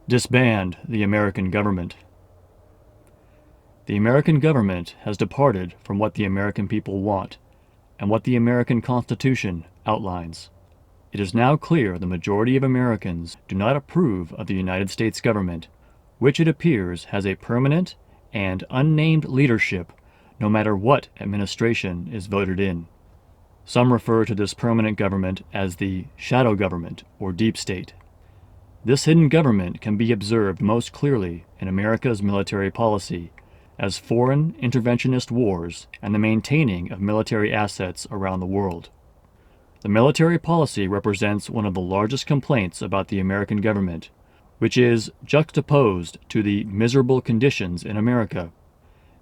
Disband the American government. The American government has departed from what the American people want and what the American Constitution outlines. It is now clear the majority of Americans do not approve of the United States government, which it appears has a permanent and unnamed leadership no matter what administration is voted in. Some refer to this permanent government as the shadow government or deep state. This hidden government can be observed most clearly in America's military policy, as foreign interventionist wars and the maintaining of military assets around the world. The military policy represents one of the largest complaints about the American government, which is juxtaposed to the miserable conditions in America.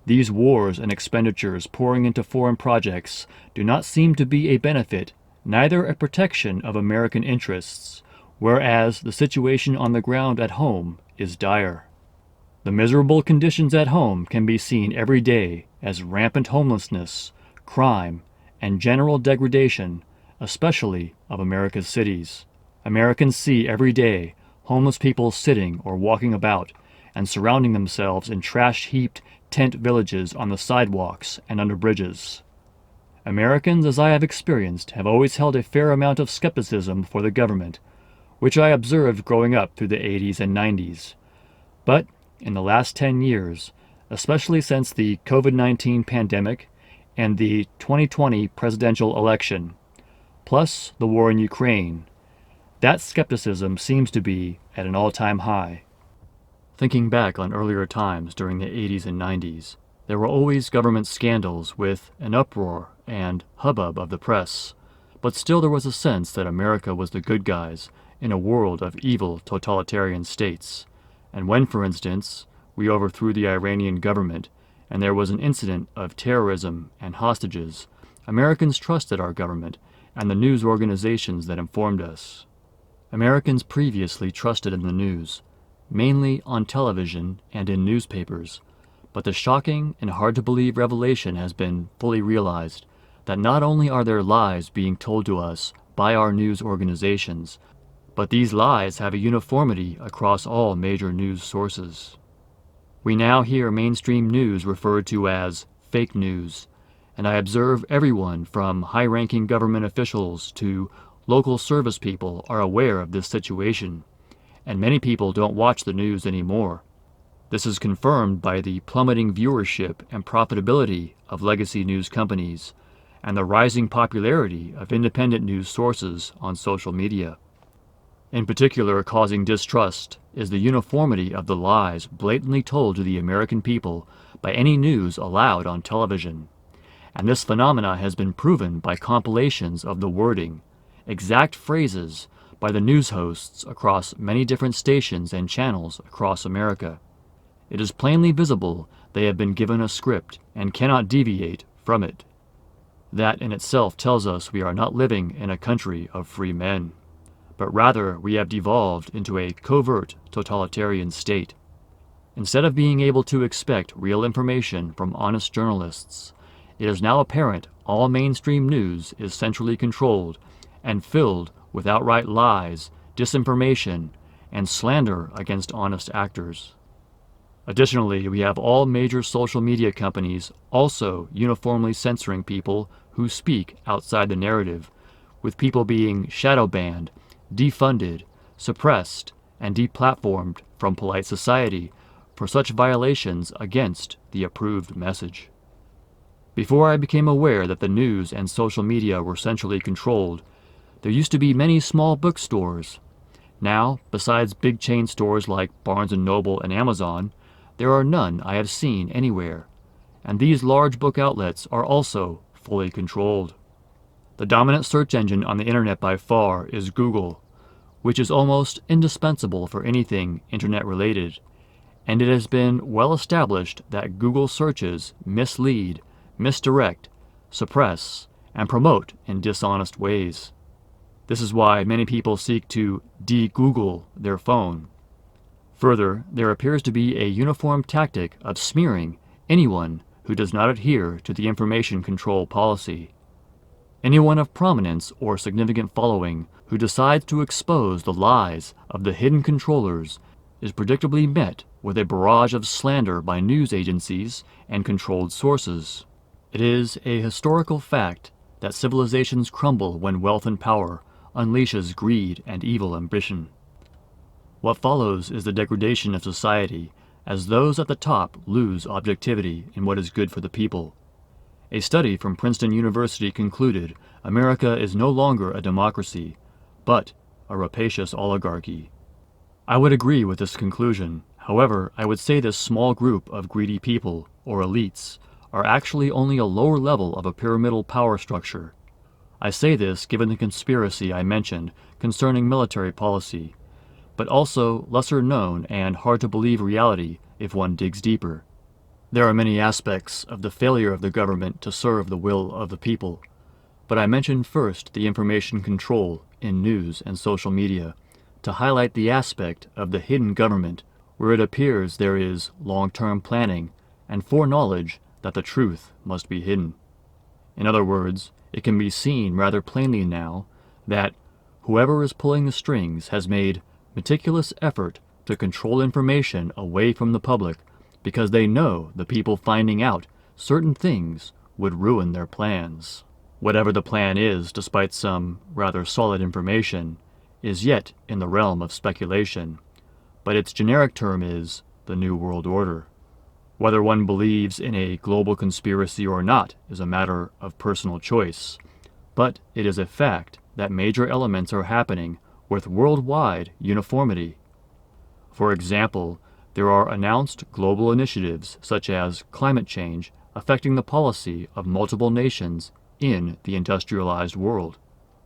These wars and expenditures pouring into foreign projects do not seem to be a benefit, neither a protection of American interests, whereas the situation on the ground at home is dire. The miserable conditions at home can be seen every day as rampant homelessness, crime, and general degradation, especially of America's cities. Americans see every day homeless people sitting or walking about and surrounding themselves in trash-heaped tent villages on the sidewalks and under bridges. Americans, as I have experienced, have always held a fair amount of skepticism for the government, which I observed growing up through the 80s and 90s. But in the last 10 years, especially since the COVID-19 pandemic and the 2020 presidential election, plus the war in Ukraine, that skepticism seems to be at an all-time high. Thinking back on earlier times during the 80s and 90s, there were always government scandals with an uproar and hubbub of the press, but still there was a sense that America was the good guys in a world of evil totalitarian states. And when, for instance, we overthrew the Iranian government and there was an incident of terrorism and hostages, Americans trusted our government and the news organizations that informed us. Americans previously trusted in the news, mainly on television and in newspapers, but the shocking and hard-to-believe revelation has been fully realized that not only are there lies being told to us by our news organizations, but these lies have a uniformity across all major news sources. We now hear mainstream news referred to as fake news, and I observe everyone from high-ranking government officials to local service people are aware of this situation, and many people don't watch the news anymore. This is confirmed by the plummeting viewership and profitability of legacy news companies, and the rising popularity of independent news sources on social media. In particular, causing distrust is the uniformity of the lies blatantly told to the American people by any news allowed on television. And this phenomena has been proven by compilations of the wording, exact phrases, by the news hosts across many different stations and channels across America. It is plainly visible they have been given a script and cannot deviate from it. That in itself tells us we are not living in a country of free men, but rather we have devolved into a covert totalitarian state. Instead of being able to expect real information from honest journalists, it is now apparent all mainstream news is centrally controlled and filled with outright lies, disinformation, and slander against honest actors. Additionally, we have all major social media companies also uniformly censoring people who speak outside the narrative, with people being shadow banned, defunded, suppressed, and deplatformed from polite society for such violations against the approved message. Before I became aware that the news and social media were centrally controlled, there used to be many small bookstores. Now, besides big chain stores like Barnes & Noble and Amazon, there are none I have seen anywhere, and these large book outlets are also fully controlled. The dominant search engine on the internet by far is Google, which is almost indispensable for anything internet-related, and it has been well established that Google searches mislead, misdirect, suppress, and promote in dishonest ways. This is why many people seek to de-Google their phone. Further, there appears to be a uniform tactic of smearing anyone who does not adhere to the information control policy. Anyone of prominence or significant following who decides to expose the lies of the hidden controllers is predictably met with a barrage of slander by news agencies and controlled sources. It is a historical fact that civilizations crumble when wealth and power unleashes greed and evil ambition. What follows is the degradation of society as those at the top lose objectivity in what is good for the people. A study from Princeton University concluded America is no longer a democracy, but a rapacious oligarchy. I would agree with this conclusion. However, I would say this small group of greedy people, or elites, are actually only a lower level of a pyramidal power structure. I say this given the conspiracy I mentioned concerning military policy, but also lesser known and hard to believe reality if one digs deeper. There are many aspects of the failure of the government to serve the will of the people, but I mentioned first the information control in news and social media to highlight the aspect of the hidden government where it appears there is long-term planning and foreknowledge that the truth must be hidden. In other words, it can be seen rather plainly now that whoever is pulling the strings has made meticulous effort to control information away from the public because they know the people finding out certain things would ruin their plans. Whatever the plan is, despite some rather solid information, is yet in the realm of speculation, but its generic term is the New World Order. Whether one believes in a global conspiracy or not is a matter of personal choice, but it is a fact that major elements are happening with worldwide uniformity. For example, there are announced global initiatives such as climate change affecting the policy of multiple nations in the industrialized world.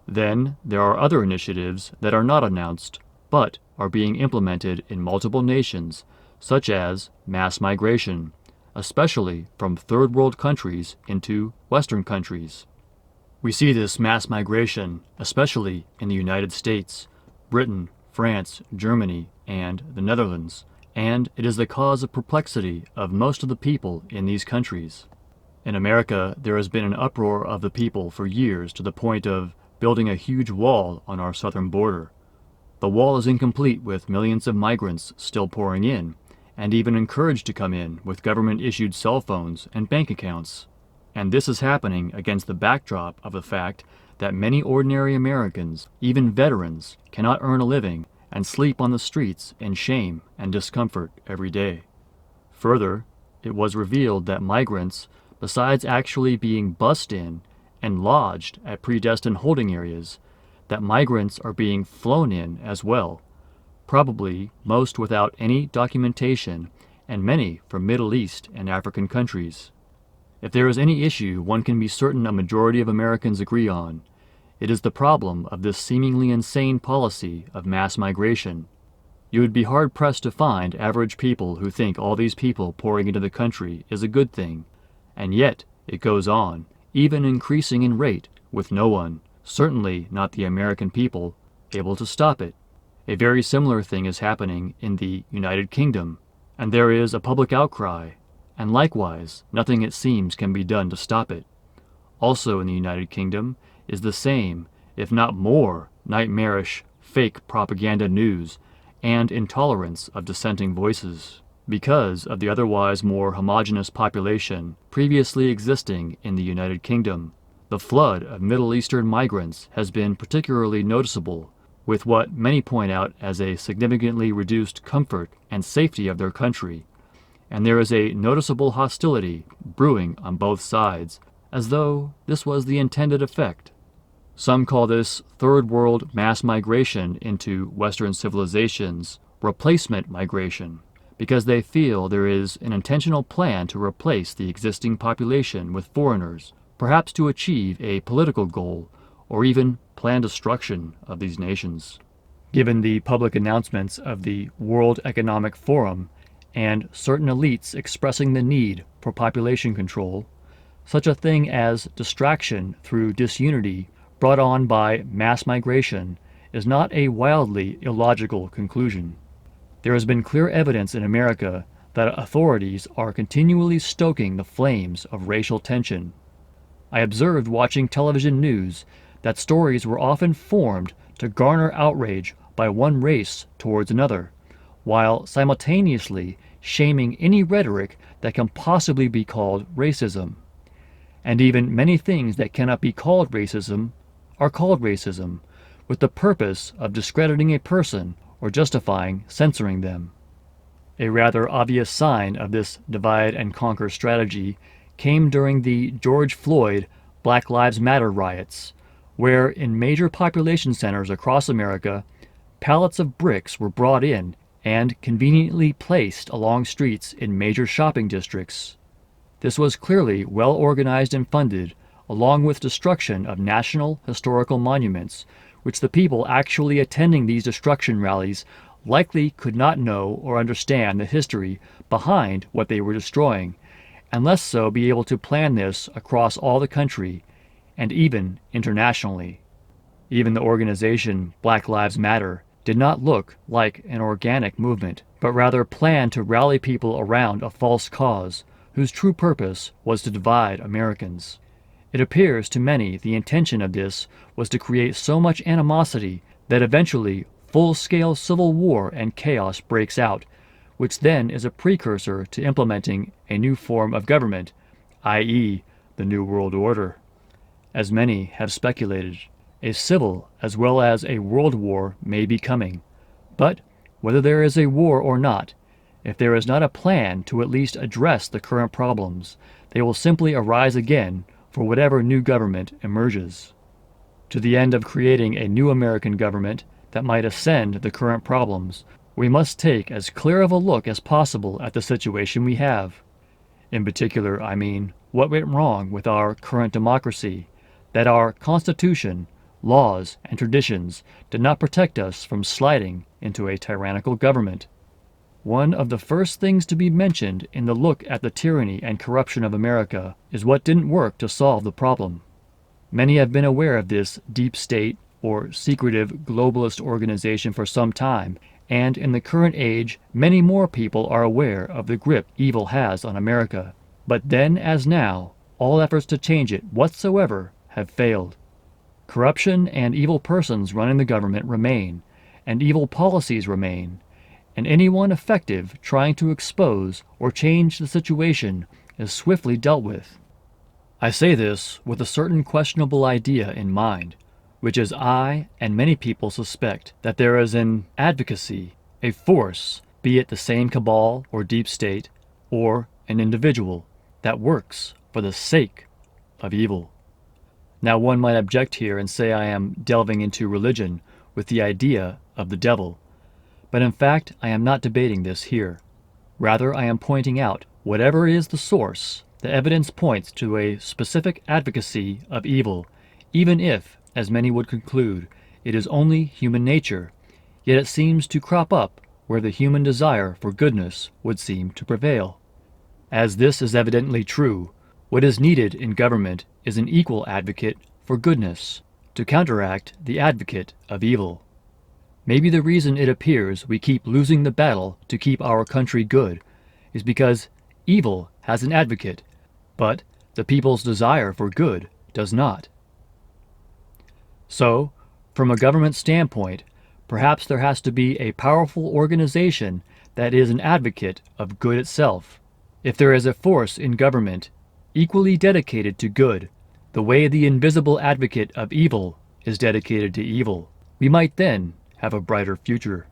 Then there are other initiatives that are not announced, but are being implemented in multiple nations, such as mass migration, especially from third world countries into Western countries. We see this mass migration, especially in the United States, Britain, France, Germany, and the Netherlands, and it is the cause of perplexity of most of the people in these countries. In America, there has been an uproar of the people for years to the point of building a huge wall on our southern border. The wall is incomplete with millions of migrants still pouring in, and even encouraged to come in with government-issued cell phones and bank accounts. And this is happening against the backdrop of the fact that many ordinary Americans, even veterans, cannot earn a living and sleep on the streets in shame and discomfort every day. Further, it was revealed that migrants, besides actually being bussed in and lodged at predestined holding areas, that migrants are being flown in as well, probably most without any documentation, and many from Middle East and African countries. If there is any issue one can be certain a majority of Americans agree on, it is the problem of this seemingly insane policy of mass migration. You would be hard-pressed to find average people who think all these people pouring into the country is a good thing, and yet it goes on, even increasing in rate, with no one, certainly not the American people, able to stop it. A very similar thing is happening in the United Kingdom, and there is a public outcry, and likewise, nothing it seems can be done to stop it. Also in the United Kingdom is the same, if not more, nightmarish, fake propaganda news and intolerance of dissenting voices, because of the otherwise more homogeneous population previously existing in the United Kingdom. The flood of Middle Eastern migrants has been particularly noticeable, with what many point out as a significantly reduced comfort and safety of their country, and there is a noticeable hostility brewing on both sides, as though this was the intended effect. Some call this third world mass migration into Western civilizations replacement migration, because they feel there is an intentional plan to replace the existing population with foreigners, perhaps to achieve a political goal, or even plan destruction of these nations. Given the public announcements of the World Economic Forum and certain elites expressing the need for population control, such a thing as distraction through disunity brought on by mass migration is not a wildly illogical conclusion. There has been clear evidence in America that authorities are continually stoking the flames of racial tension. I observed watching television news that stories were often formed to garner outrage by one race towards another, while simultaneously shaming any rhetoric that can possibly be called racism. And even many things that cannot be called racism are called racism, with the purpose of discrediting a person or justifying censoring them. A rather obvious sign of this divide and conquer strategy came during the George Floyd Black Lives Matter riots, where in major population centers across America, pallets of bricks were brought in and conveniently placed along streets in major shopping districts. This was clearly well organized and funded, along with destruction of national historical monuments, which the people actually attending these destruction rallies likely could not know or understand the history behind what they were destroying, and less so be able to plan this across all the country, and even internationally. Even the organization Black Lives Matter did not look like an organic movement, but rather planned to rally people around a false cause, whose true purpose was to divide Americans. It appears to many the intention of this was to create so much animosity that eventually full-scale civil war and chaos breaks out, which then is a precursor to implementing a new form of government, i.e., the New World Order. As many have speculated, a civil as well as a world war may be coming. But whether there is a war or not, if there is not a plan to at least address the current problems, they will simply arise again for whatever new government emerges. To the end of creating a new American government that might ascend the current problems, we must take as clear of a look as possible at the situation we have. In particular, I mean, what went wrong with our current democracy, that our Constitution, laws, and traditions did not protect us from sliding into a tyrannical government. One of the first things to be mentioned in the look at the tyranny and corruption of America is what didn't work to solve the problem. Many have been aware of this deep state or secretive globalist organization for some time, and in the current age, many more people are aware of the grip evil has on America. But then, as now, all efforts to change it whatsoever have failed. Corruption and evil persons running the government remain, and evil policies remain, and anyone effective trying to expose or change the situation is swiftly dealt with. I say this with a certain questionable idea in mind, which is I and many people suspect that there is an advocacy, a force, be it the same cabal or deep state, or an individual, that works for the sake of evil. Now one might object here and say I am delving into religion with the idea of the devil, but in fact I am not debating this here. Rather, I am pointing out, whatever is the source, the evidence points to a specific advocacy of evil, even if, as many would conclude, it is only human nature, yet it seems to crop up where the human desire for goodness would seem to prevail. As this is evidently true, what is needed in government is an equal advocate for goodness, to counteract the advocate of evil. Maybe the reason it appears we keep losing the battle to keep our country good is because evil has an advocate, but the people's desire for good does not. So, from a government standpoint, perhaps there has to be a powerful organization that is an advocate of good itself. If there is a force in government equally dedicated to good, the way the invisible advocate of evil is dedicated to evil, we might then have a brighter future.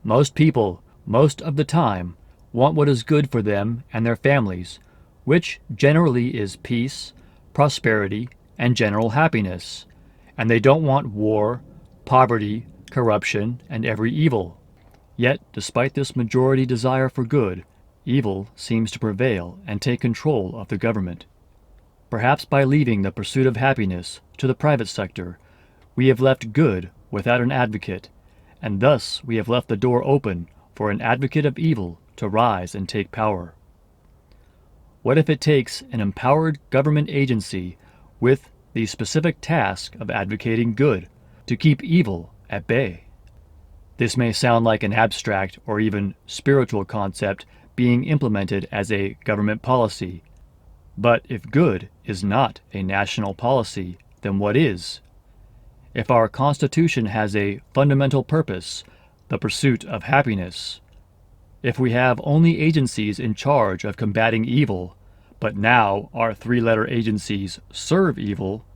Most people, most of the time, want what is good for them and their families, which generally is peace, prosperity, and general happiness, and they don't want war, poverty, corruption, and every evil. Yet, despite this majority desire for good, evil seems to prevail and take control of the government. Perhaps by leaving the pursuit of happiness to the private sector, we have left good without an advocate, and thus we have left the door open for an advocate of evil to rise and take power. What if it takes an empowered government agency with the specific task of advocating good to keep evil at bay? This may sound like an abstract or even spiritual concept being implemented as a government policy. But if good is not a national policy, then what is? If our Constitution has a fundamental purpose, the pursuit of happiness. If we have only agencies in charge of combating evil, but now our three-letter agencies serve evil,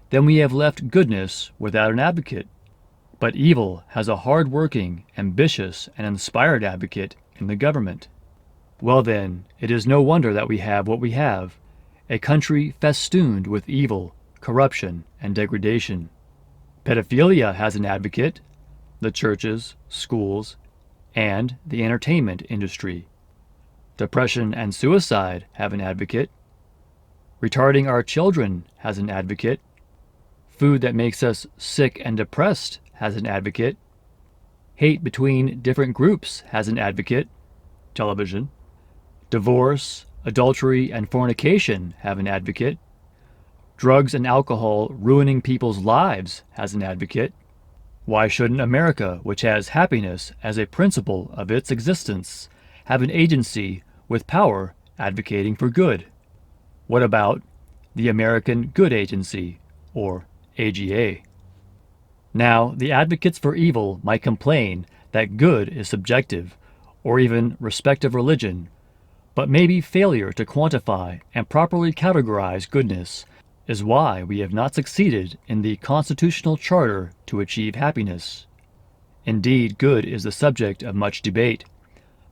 then we have left goodness without an advocate. But evil has a hard-working, ambitious, and inspired advocate in the government. Well then, it is no wonder that we have what we have, a country festooned with evil, corruption, and degradation. Pedophilia has an advocate, the churches, schools, and the entertainment industry. Depression and suicide have an advocate. Retarding our children has an advocate. Food that makes us sick and depressed has an advocate. Hate between different groups has an advocate. Television. Divorce, adultery, and fornication have an advocate. Drugs and alcohol ruining people's lives has an advocate. Why shouldn't America, which has happiness as a principle of its existence, have an agency with power advocating for good? What about the American Good Agency, or AGA? Now, the advocates for evil might complain that good is subjective, or even respect of religion, but maybe failure to quantify and properly categorize goodness is why we have not succeeded in the constitutional charter to achieve happiness. Indeed, good is the subject of much debate,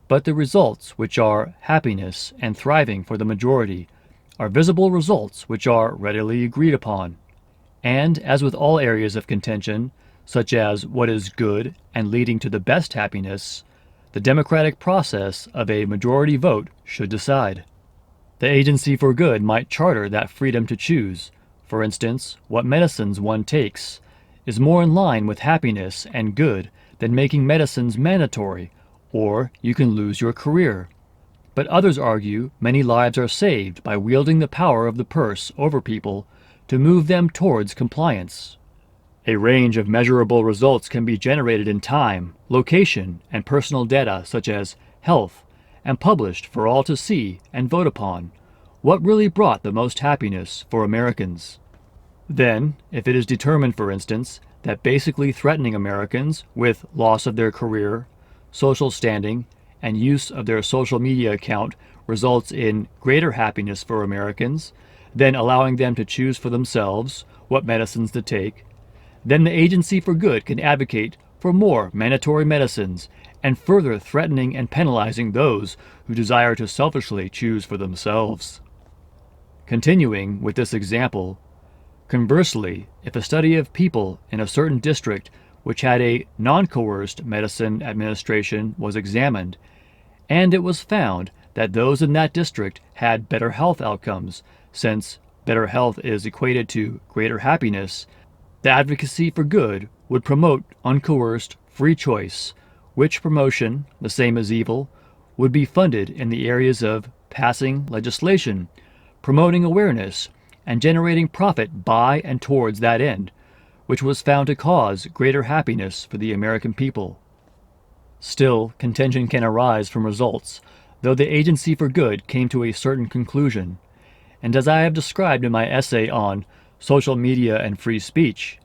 but the results, which are happiness and thriving for the majority, are visible results which are readily agreed upon. And as with all areas of contention, such as what is good and leading to the best happiness, the democratic process of a majority vote should decide. The agency for good might charter that freedom to choose. For instance, what medicines one takes is more in line with happiness and good than making medicines mandatory, or you can lose your career. But others argue many lives are saved by wielding the power of the purse over people to move them towards compliance. A range of measurable results can be generated in time, location, and personal data such as health, and published for all to see and vote upon. What really brought the most happiness for Americans? Then, if it is determined, for instance, that basically threatening Americans with loss of their career, social standing, and use of their social media account results in greater happiness for Americans than allowing them to choose for themselves what medicines to take, then the agency for good can advocate for more mandatory medicines and further threatening and penalizing those who desire to selfishly choose for themselves. Continuing with this example, conversely, if a study of people in a certain district which had a non-coerced medicine administration was examined, and it was found that those in that district had better health outcomes, since better health is equated to greater happiness, the advocacy for good would promote uncoerced free choice, which promotion, the same as evil, would be funded in the areas of passing legislation, promoting awareness, and generating profit by and towards that end, which was found to cause greater happiness for the American people. Still, contention can arise from results, though the agency for good came to a certain conclusion. And as I have described in my essay on social media and free speech,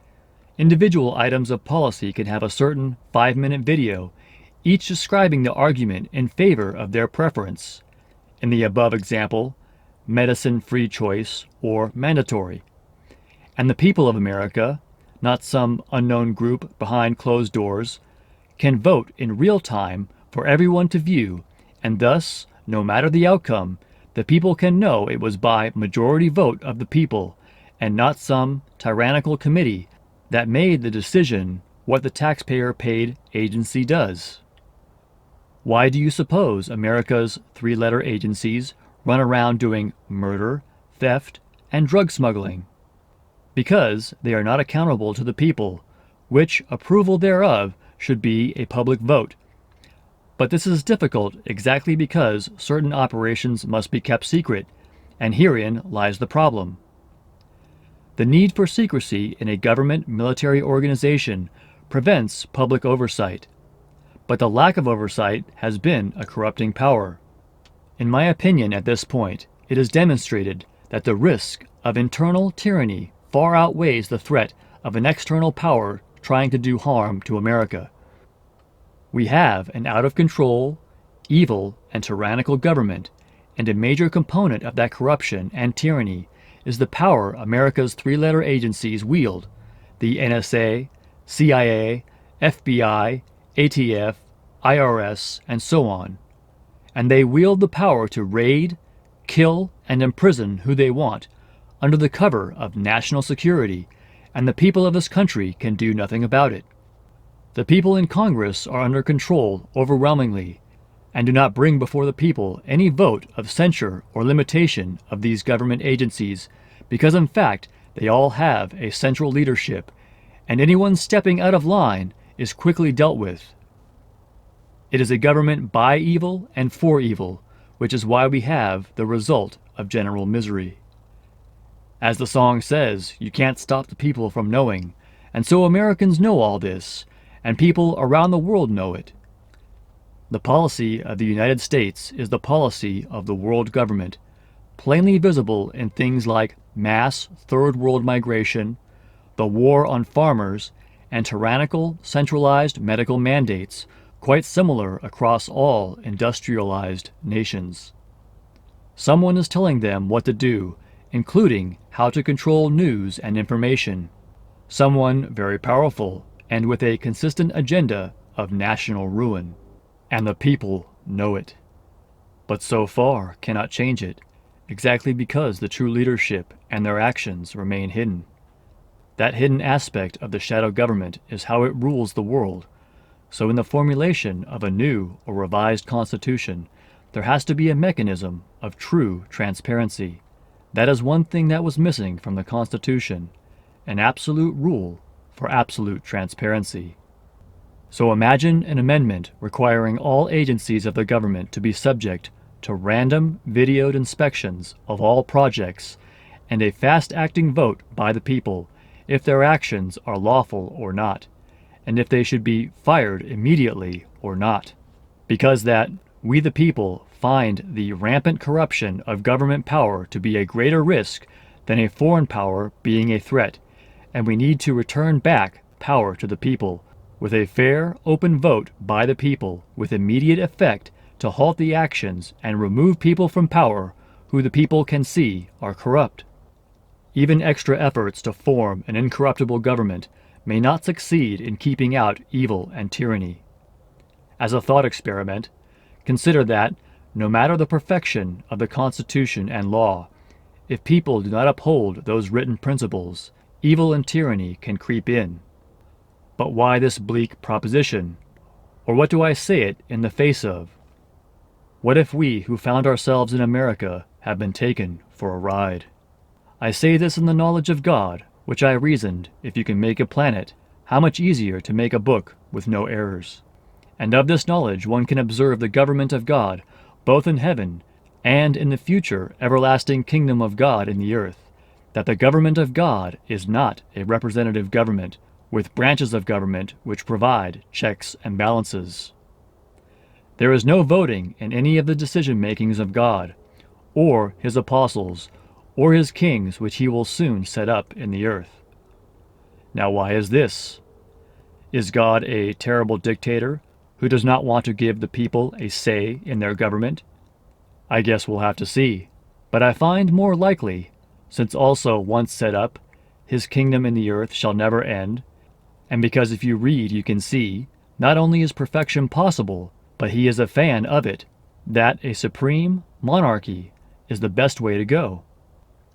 individual items of policy can have a certain 5-minute video, each describing the argument in favor of their preference. In the above example, medicine free choice or mandatory. And the people of America, not some unknown group behind closed doors, can vote in real time for everyone to view, and thus, no matter the outcome, the people can know it was by majority vote of the people, and not some tyrannical committee that made the decision what the taxpayer-paid agency does. Why do you suppose America's 3-letter agencies run around doing murder, theft, and drug smuggling? Because they are not accountable to the people, which approval thereof should be a public vote. But this is difficult exactly because certain operations must be kept secret, and herein lies the problem. The need for secrecy in a government military organization prevents public oversight, but the lack of oversight has been a corrupting power. In my opinion at this point, it is demonstrated that the risk of internal tyranny far outweighs the threat of an external power trying to do harm to America. We have an out-of-control, evil, and tyrannical government, and a major component of that corruption and tyranny is the power America's three-letter agencies wield: the NSA, CIA, FBI, ATF, IRS, and so on. And they wield the power to raid, kill, and imprison who they want under the cover of national security, and the people of this country can do nothing about it. The people in Congress are under control overwhelmingly, and do not bring before the people any vote of censure or limitation of these government agencies, because in fact they all have a central leadership, and anyone stepping out of line is quickly dealt with. It is a government by evil and for evil, which is why we have the result of general misery. As the song says, you can't stop the people from knowing, and so Americans know all this, and people around the world know it. The policy of the United States is the policy of the world government, plainly visible in things like mass third world migration, the war on farmers, and tyrannical centralized medical mandates, quite similar across all industrialized nations. Someone is telling them what to do, including how to control news and information. Someone very powerful and with a consistent agenda of national ruin. And the people know it. But so far cannot change it, exactly because the true leadership and their actions remain hidden. That hidden aspect of the shadow government is how it rules the world. So in the formulation of a new or revised constitution, there has to be a mechanism of true transparency. That is one thing that was missing from the Constitution, an absolute rule for absolute transparency. So imagine an amendment requiring all agencies of the government to be subject to random videoed inspections of all projects and a fast-acting vote by the people if their actions are lawful or not, and if they should be fired immediately or not. Because that we the people find the rampant corruption of government power to be a greater risk than a foreign power being a threat, and we need to return back power to the people with a fair, open vote by the people with immediate effect to halt the actions and remove people from power who the people can see are corrupt. Even extra efforts to form an incorruptible government may not succeed in keeping out evil and tyranny. As a thought experiment, consider that, no matter the perfection of the Constitution and law, if people do not uphold those written principles, evil and tyranny can creep in. But why this bleak proposition? Or what do I say it in the face of? What if we who found ourselves in America have been taken for a ride? I say this in the knowledge of God, which I reasoned, if you can make a planet, how much easier to make a book with no errors. And of this knowledge one can observe the government of God, both in heaven and in the future everlasting kingdom of God in the earth, that the government of God is not a representative government, with branches of government which provide checks and balances. There is no voting in any of the decision-makings of God, or his apostles, or his kings which he will soon set up in the earth. Now why is this? Is God a terrible dictator who does not want to give the people a say in their government? I guess we'll have to see, but I find more likely, since also once set up, his kingdom in the earth shall never end, and because if you read you can see, not only is perfection possible, but he is a fan of it, that a supreme monarchy is the best way to go.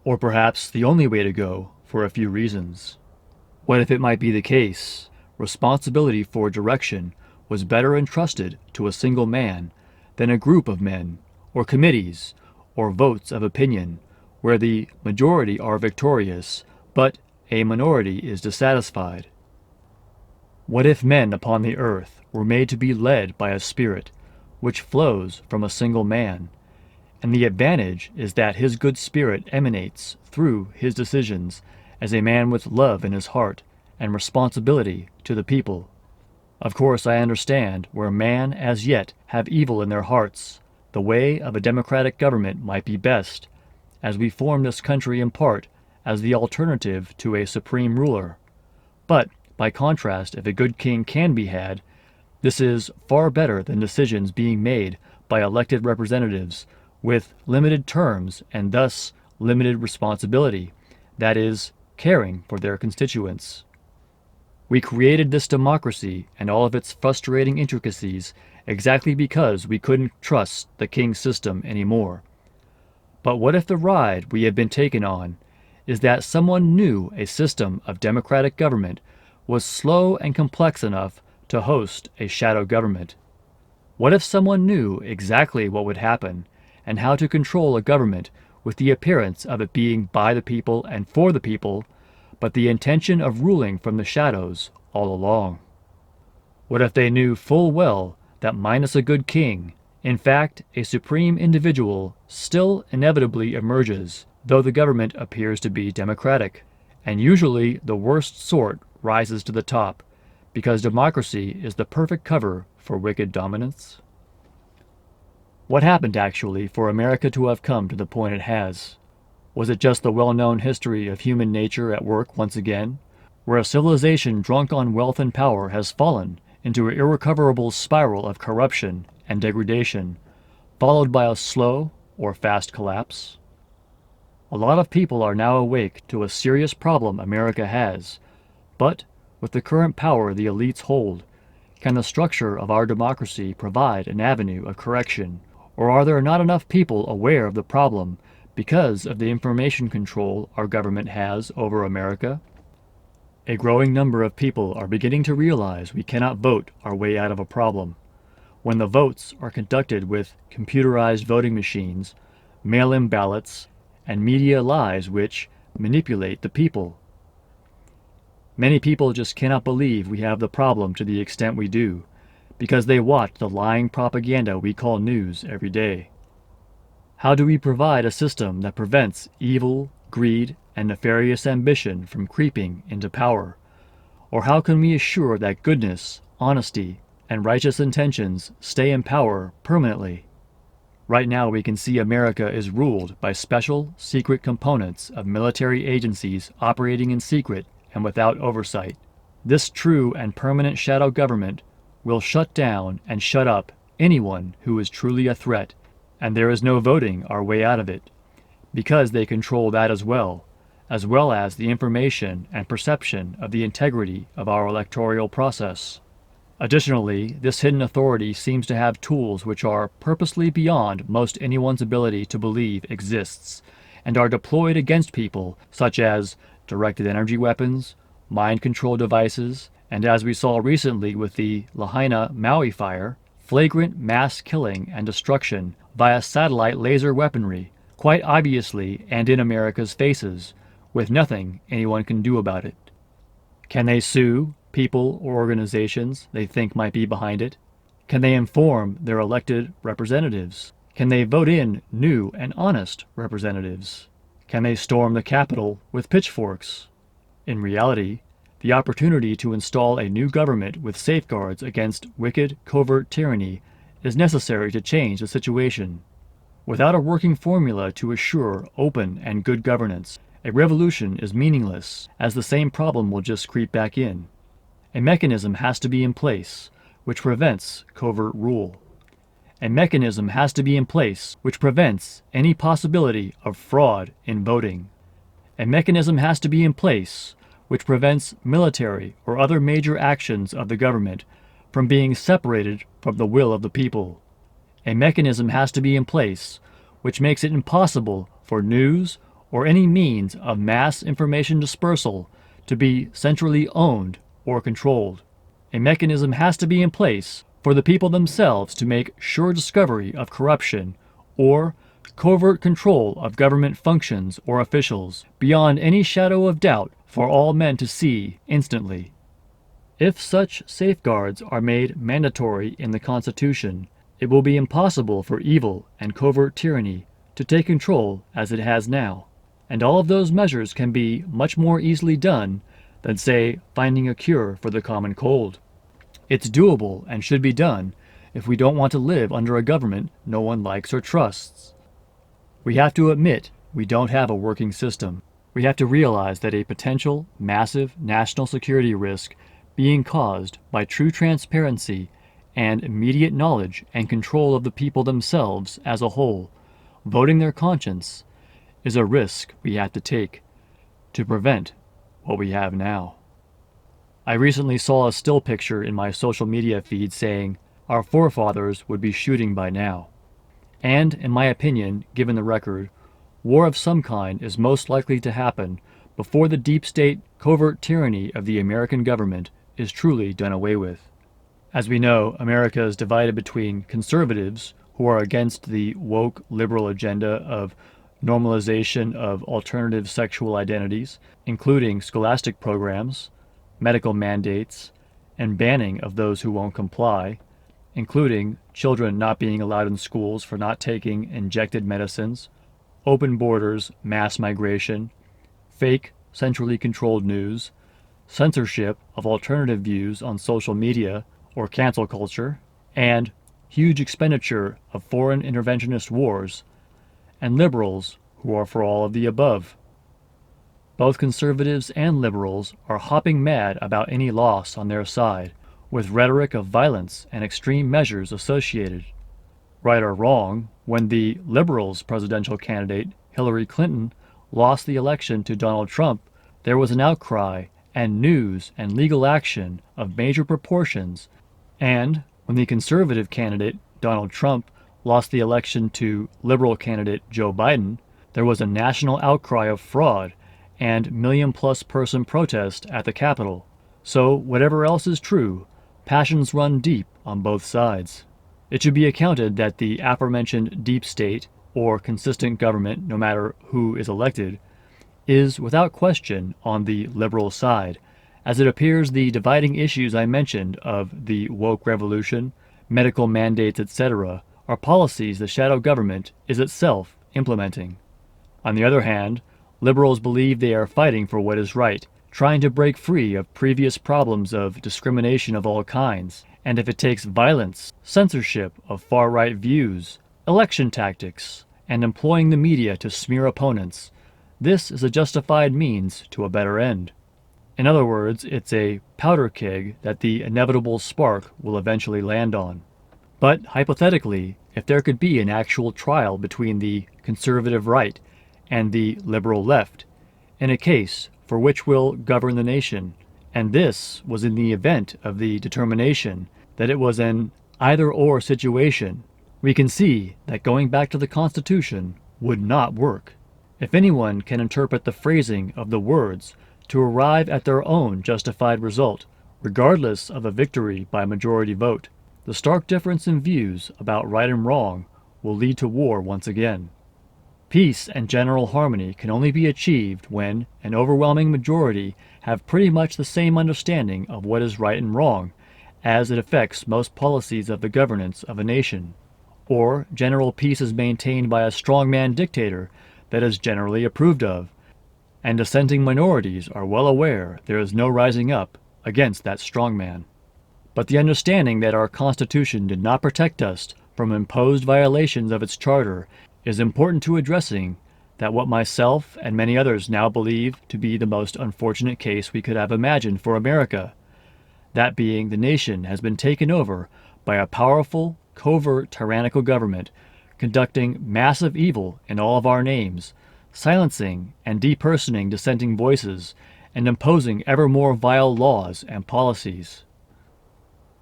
Or perhaps the only way to go for a few reasons. What if it might be the case, responsibility for direction was better entrusted to a single man than a group of men, or committees, or votes of opinion, where the majority are victorious, but a minority is dissatisfied? What if men upon the earth were made to be led by a spirit which flows from a single man, and the advantage is that his good spirit emanates through his decisions as a man with love in his heart and responsibility to the people? Of course I understand where man as yet have evil in their hearts, the way of a democratic government might be best, as we form this country in part as the alternative to a supreme ruler. But by contrast, if a good king can be had, This is far better than decisions being made by elected representatives with limited terms and thus limited responsibility, that is, caring for their constituents. We created this democracy and all of its frustrating intricacies exactly because we couldn't trust the king's system anymore. But what if the ride we have been taken on is that someone knew a system of democratic government was slow and complex enough to host a shadow government? What if someone knew exactly what would happen and how to control a government with the appearance of it being by the people and for the people, but the intention of ruling from the shadows all along? What if they knew full well that minus a good king, in fact, a supreme individual still inevitably emerges, though the government appears to be democratic, and usually the worst sort rises to the top, because democracy is the perfect cover for wicked dominance? What happened actually for America to have come to the point it has? Was it just the well-known history of human nature at work once again, where a civilization drunk on wealth and power has fallen into an irrecoverable spiral of corruption and degradation, followed by a slow or fast collapse? A lot of people are now awake to a serious problem America has, but with the current power the elites hold, can the structure of our democracy provide an avenue of correction, or are there not enough people aware of the problem because of the information control our government has over America? A growing number of people are beginning to realize we cannot vote our way out of a problem, when the votes are conducted with computerized voting machines, mail-in ballots, and media lies which manipulate the people. Many people just cannot believe we have the problem to the extent we do, because they watch the lying propaganda we call news every day. How do we provide a system that prevents evil, greed, and nefarious ambition from creeping into power? Or how can we assure that goodness, honesty, and righteous intentions stay in power permanently? Right now we can see America is ruled by special, secret components of military agencies operating in secret and without oversight. This true and permanent shadow government will shut down and shut up anyone who is truly a threat, and there is no voting our way out of it, because they control that as well as the information and perception of the integrity of our electoral process. Additionally, this hidden authority seems to have tools which are purposely beyond most anyone's ability to believe exists, and are deployed against people, such as directed energy weapons, mind control devices, and as we saw recently with the Lahaina Maui fire, flagrant mass killing and destruction via satellite laser weaponry, quite obviously and in America's faces, with nothing anyone can do about it. Can they sue people or organizations they think might be behind it? Can they inform their elected representatives? Can they vote in new and honest representatives? Can they storm the Capitol with pitchforks? In reality, the opportunity to install a new government with safeguards against wicked, covert tyranny is necessary to change the situation. Without a working formula to assure open and good governance, a revolution is meaningless, as the same problem will just creep back in. A mechanism has to be in place which prevents covert rule. A mechanism has to be in place which prevents any possibility of fraud in voting. A mechanism has to be in place which prevents military or other major actions of the government from being separated from the will of the people. A mechanism has to be in place which makes it impossible for news or any means of mass information dispersal to be centrally owned or controlled. A mechanism has to be in place for the people themselves to make sure discovery of corruption or covert control of government functions or officials beyond any shadow of doubt for all men to see instantly. If such safeguards are made mandatory in the Constitution, it will be impossible for evil and covert tyranny to take control as it has now, and all of those measures can be much more easily done than, say, finding a cure for the common cold. It's doable and should be done if we don't want to live under a government no one likes or trusts. We have to admit we don't have a working system. We have to realize that a potential massive national security risk being caused by true transparency and immediate knowledge and control of the people themselves as a whole, voting their conscience, is a risk we have to take to prevent what we have now. I recently saw a still picture in my social media feed saying, "Our forefathers would be shooting by now." And, in my opinion, given the record, war of some kind is most likely to happen before the deep state covert tyranny of the American government is truly done away with. As we know, America is divided between conservatives, who are against the woke liberal agenda of normalization of alternative sexual identities, including scholastic programs, medical mandates, and banning of those who won't comply, including children not being allowed in schools for not taking injected medicines, open borders, mass migration, fake, centrally controlled news, censorship of alternative views on social media or cancel culture, and huge expenditure of foreign interventionist wars, and liberals who are for all of the above. Both conservatives and liberals are hopping mad about any loss on their side, with rhetoric of violence and extreme measures associated. Right or wrong, when the liberals' presidential candidate, Hillary Clinton, lost the election to Donald Trump, there was an outcry and news and legal action of major proportions, and when the conservative candidate, Donald Trump, lost the election to liberal candidate Joe Biden, there was a national outcry of fraud and million-plus person protest at the Capitol. So, whatever else is true, passions run deep on both sides. It should be accounted that the aforementioned deep state, or consistent government no matter who is elected, is without question on the liberal side, as it appears the dividing issues I mentioned of the woke revolution, medical mandates, etc., are policies the shadow government is itself implementing. On the other hand, liberals believe they are fighting for what is right, trying to break free of previous problems of discrimination of all kinds, and if it takes violence, censorship of far-right views, election tactics, and employing the media to smear opponents, this is a justified means to a better end. In other words, it's a powder keg that the inevitable spark will eventually land on. But hypothetically, if there could be an actual trial between the conservative right and the liberal left, in a case for which will govern the nation, and this was in the event of the determination that it was an either-or situation, we can see that going back to the Constitution would not work. If anyone can interpret the phrasing of the words to arrive at their own justified result, regardless of a victory by majority vote, the stark difference in views about right and wrong will lead to war once again. Peace and general harmony can only be achieved when an overwhelming majority have pretty much the same understanding of what is right and wrong as it affects most policies of the governance of a nation, or general peace is maintained by a strongman dictator that is generally approved of, and dissenting minorities are well aware there is no rising up against that strongman. But the understanding that our Constitution did not protect us from imposed violations of its charter is important to addressing that what myself and many others now believe to be the most unfortunate case we could have imagined for America, that being the nation has been taken over by a powerful, covert, tyrannical government conducting massive evil in all of our names, silencing and depersoning dissenting voices, and imposing ever more vile laws and policies.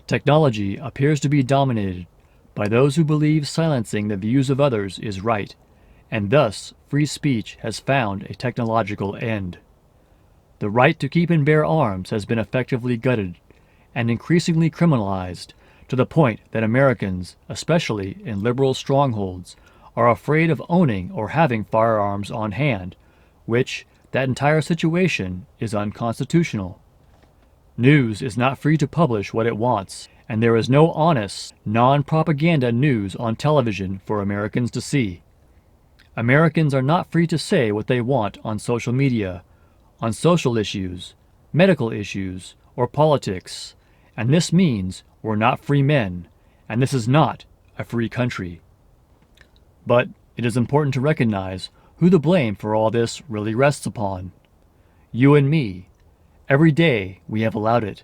Technology appears to be dominated by those who believe silencing the views of others is right, and thus free speech has found a technological end. The right to keep and bear arms has been effectively gutted and increasingly criminalized, to the point that Americans, especially in liberal strongholds, are afraid of owning or having firearms on hand, which, that entire situation, is unconstitutional. News is not free to publish what it wants, and there is no honest, non-propaganda news on television for Americans to see. Americans are not free to say what they want on social media, on social issues, medical issues, or politics, and this means we're not free men, and this is not a free country. But it is important to recognize who the blame for all this really rests upon. You and me. Every day we have allowed it.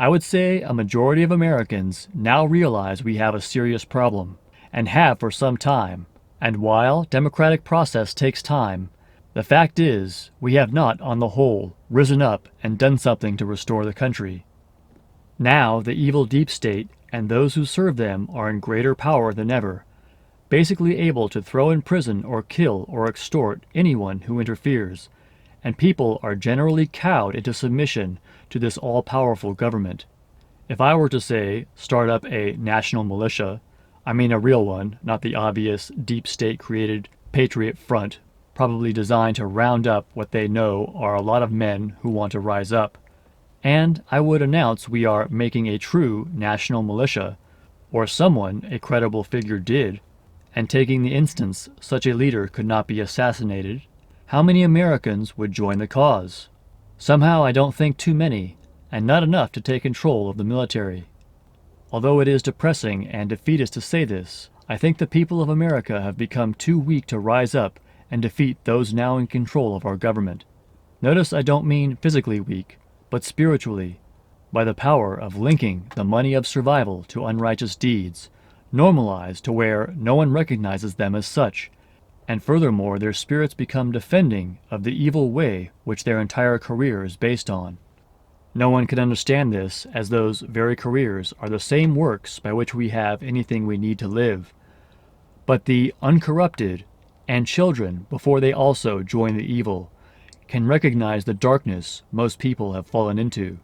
I would say a majority of Americans now realize we have a serious problem, and have for some time. And while democratic process takes time, the fact is we have not, on the whole, risen up and done something to restore the country. Now the evil deep state and those who serve them are in greater power than ever, basically able to throw in prison or kill or extort anyone who interferes, and people are generally cowed into submission to this all-powerful government. If I were to say, start up a national militia, I mean a real one, not the obvious deep state-created Patriot Front, probably designed to round up what they know are a lot of men who want to rise up. And I would announce we are making a true national militia, or someone, a credible figure, did, and taking the instance such a leader could not be assassinated, how many Americans would join the cause? Somehow I don't think too many, and not enough to take control of the military. Although it is depressing and defeatist to say this, I think the people of America have become too weak to rise up and defeat those now in control of our government. Notice I don't mean physically weak, but spiritually, by the power of linking the money of survival to unrighteous deeds, normalized to where no one recognizes them as such, and furthermore their spirits become defending of the evil way which their entire career is based on. No one can understand this, as those very careers are the same works by which we have anything we need to live. But the uncorrupted, and children, before they also join the evil, can recognize the darkness most people have fallen into.